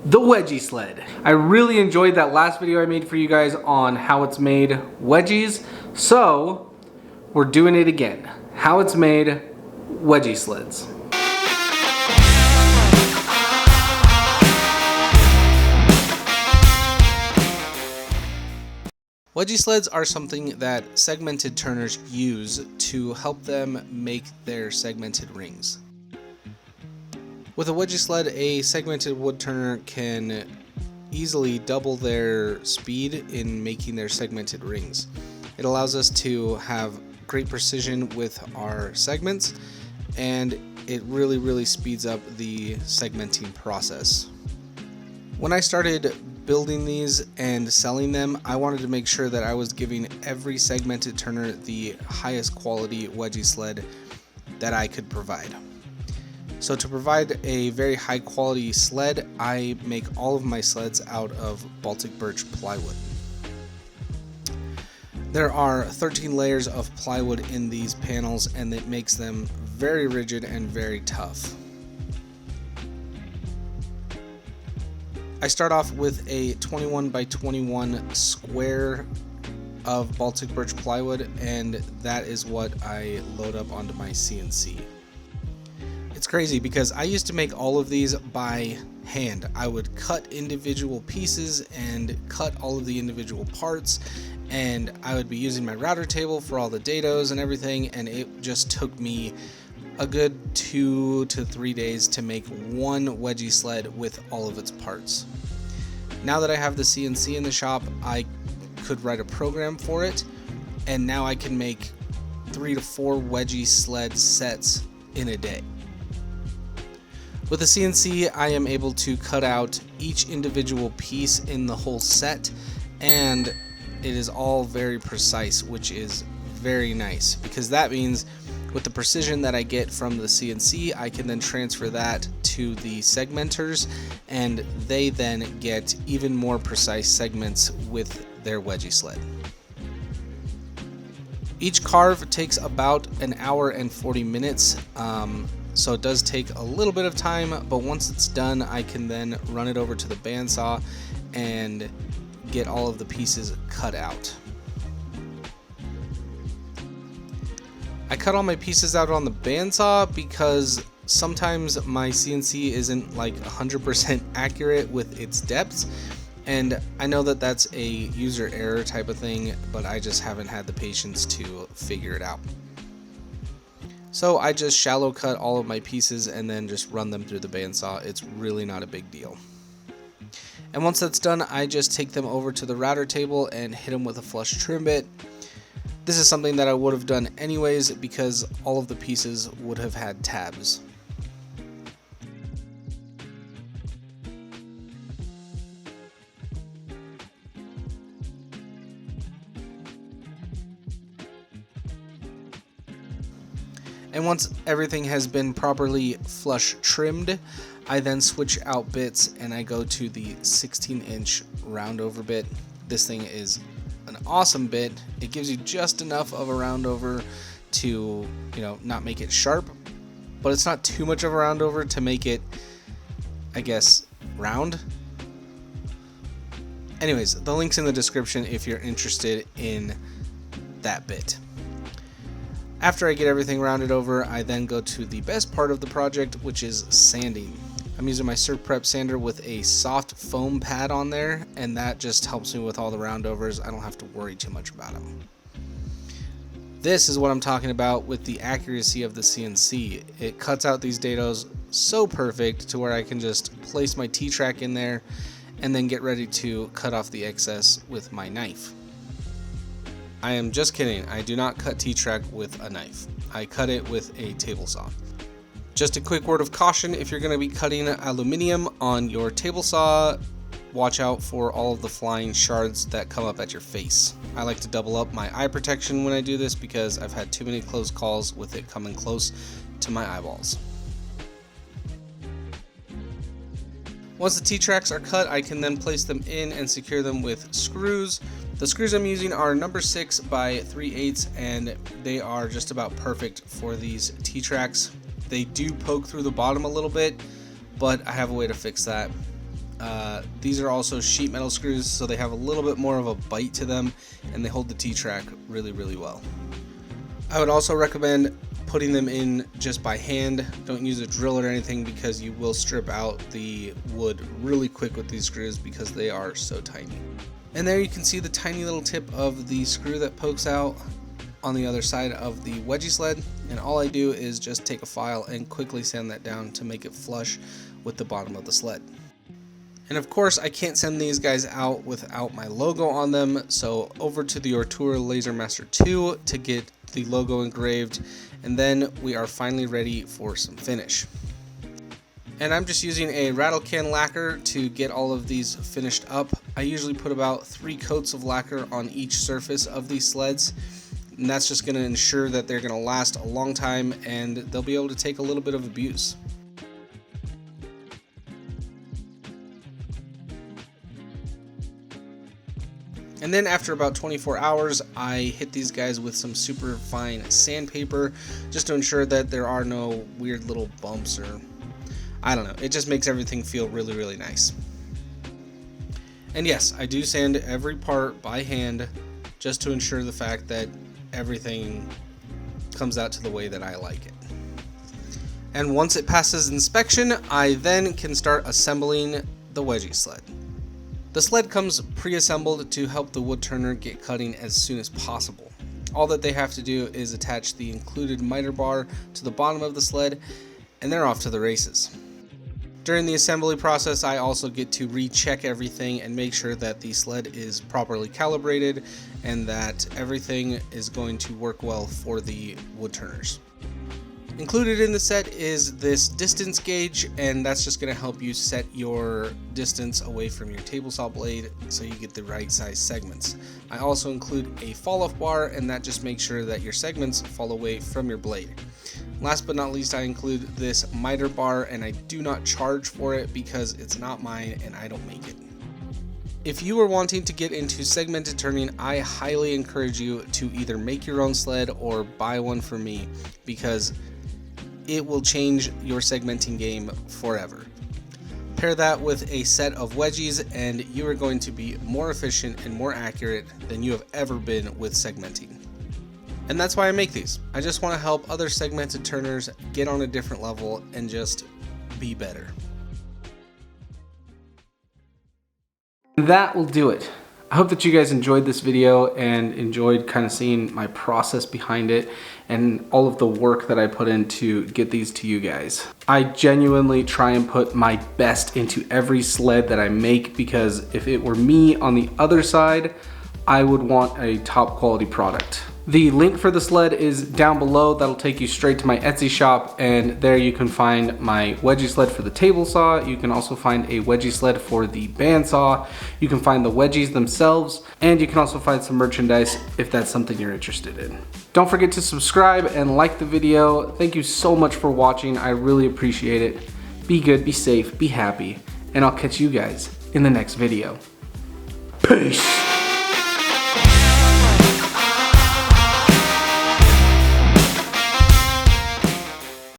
the wedgie sled. I really enjoyed that last video I made for you guys on how it's made wedgies, so we're doing it again. How it's made wedgie sleds. Wedgie sleds are something that segmented turners use to help them make their segmented rings. With a wedgie sled, a segmented wood turner can easily double their speed in making their segmented rings. It allows us to have great precision with our segments, and it really speeds up the segmenting process. When I started building these and selling them, I wanted to make sure that I was giving every segmented turner the highest quality wedgie sled that I could provide. So to provide a very high quality sled, I make all of my sleds out of Baltic birch plywood. There are 13 layers of plywood in these panels, and it makes them very rigid and very tough. I start off with a 21 by 21 square of Baltic birch plywood, and that is what I load up onto my CNC. It's crazy because I used to make all of these by hand. I would cut individual pieces and cut all of the individual parts, and I would be using my router table for all the dados and everything, and it just took me a good 2 to 3 days to make one wedgie sled with all of its parts. Now that I have the CNC in the shop, I could write a program for it, and now I can make 3 to 4 wedgie sled sets in a day. With the CNC, I am able to cut out each individual piece in the whole set, and it is all very precise, which is very nice, because that means with the precision that I get from the CNC, I can then transfer that to the segmenters, and they then get even more precise segments with their wedgie sled. Each carve takes about an hour and 40 minutes. So it does take a little bit of time, but once it's done, I can then run it over to the bandsaw and get all of the pieces cut out. I cut all my pieces out on the bandsaw because sometimes my CNC isn't like 100% accurate with its depths, and I know that that's a user error type of thing, but I just haven't had the patience to figure it out. So I just shallow cut all of my pieces and then just run them through the bandsaw. It's really not a big deal. And once that's done, I just take them over to the router table and hit them with a flush trim bit. This is something that I would have done anyways because all of the pieces would have had tabs. And once everything has been properly flush trimmed, I then switch out bits and I go to the 16-inch roundover bit. This thing is an awesome bit. It gives you just enough of a roundover to, not make it sharp, but it's not too much of a roundover to make it, I guess, round. Anyways, the link's in the description if you're interested in that bit. After I get everything rounded over, I then go to the best part of the project, which is sanding. I'm using my Surf Prep sander with a soft foam pad on there, and that just helps me with all the roundovers. I don't have to worry too much about them. This is what I'm talking about with the accuracy of the CNC. It cuts out these dados so perfect to where I can just place my T-track in there and then get ready to cut off the excess with my knife. I am just kidding, I do not cut T-track with a knife. I cut it with a table saw. Just a quick word of caution, if you're going to be cutting aluminum on your table saw, watch out for all of the flying shards that come up at your face. I like to double up my eye protection when I do this because I've had too many close calls with it coming close to my eyeballs. Once the T-tracks are cut, I can then place them in and secure them with screws. The screws I'm using are number 6 by 3/8, and they are just about perfect for these T-tracks. They do poke through the bottom a little bit, but I have a way to fix that. These are also sheet metal screws, so they have a little bit more of a bite to them, and they hold the T-track really, really well. I would also recommend putting them in just by hand. Don't use a drill or anything, because you will strip out the wood really quick with these screws because they are so tiny. And there you can see the tiny little tip of the screw that pokes out on the other side of the wedgie sled, and all I do is just take a file and quickly sand that down to make it flush with the bottom of the sled. And of course, I can't send these guys out without my logo on them, so over to the Ortura LaserMaster 2 to get the logo engraved, and then we are finally ready for some finish. And I'm just using a rattle can lacquer to get all of these finished up. I usually put about 3 coats of lacquer on each surface of these sleds, and that's just going to ensure that they're going to last a long time and they'll be able to take a little bit of abuse. And then after about 24 hours, I hit these guys with some super fine sandpaper just to ensure that there are no weird little bumps, or I don't know, it just makes everything feel really, really nice. And yes, I do sand every part by hand just to ensure the fact that everything comes out to the way that I like it. And once it passes inspection, I then can start assembling the wedgie sled. The sled comes pre-assembled to help the wood turner get cutting as soon as possible. All that they have to do is attach the included miter bar to the bottom of the sled, and they're off to the races. During the assembly process, I also get to recheck everything and make sure that the sled is properly calibrated and that everything is going to work well for the wood turners. Included in the set is this distance gauge, and that's just going to help you set your distance away from your table saw blade so you get the right size segments. I also include a fall off bar, and that just makes sure that your segments fall away from your blade. Last but not least, I include this miter bar, and I do not charge for it because it's not mine and I don't make it. If you are wanting to get into segmented turning, I highly encourage you to either make your own sled or buy one from me, because it will change your segmenting game forever. Pair that with a set of wedgies and you are going to be more efficient and more accurate than you have ever been with segmenting. And that's why I make these. I just want to help other segmented turners get on a different level and just be better. That will do it. I hope that you guys enjoyed this video and enjoyed kind of seeing my process behind it and all of the work that I put in to get these to you guys. I genuinely try and put my best into every sled that I make, because if it were me on the other side, I would want a top quality product. The link for the sled is down below. That'll take you straight to my Etsy shop, and there you can find my wedgie sled for the table saw. You can also find a wedgie sled for the bandsaw. You can find the wedgies themselves, and you can also find some merchandise if that's something you're interested in. Don't forget to subscribe and like the video. Thank you so much for watching. I really appreciate it. Be good, be safe, be happy, and I'll catch you guys in the next video. Peace!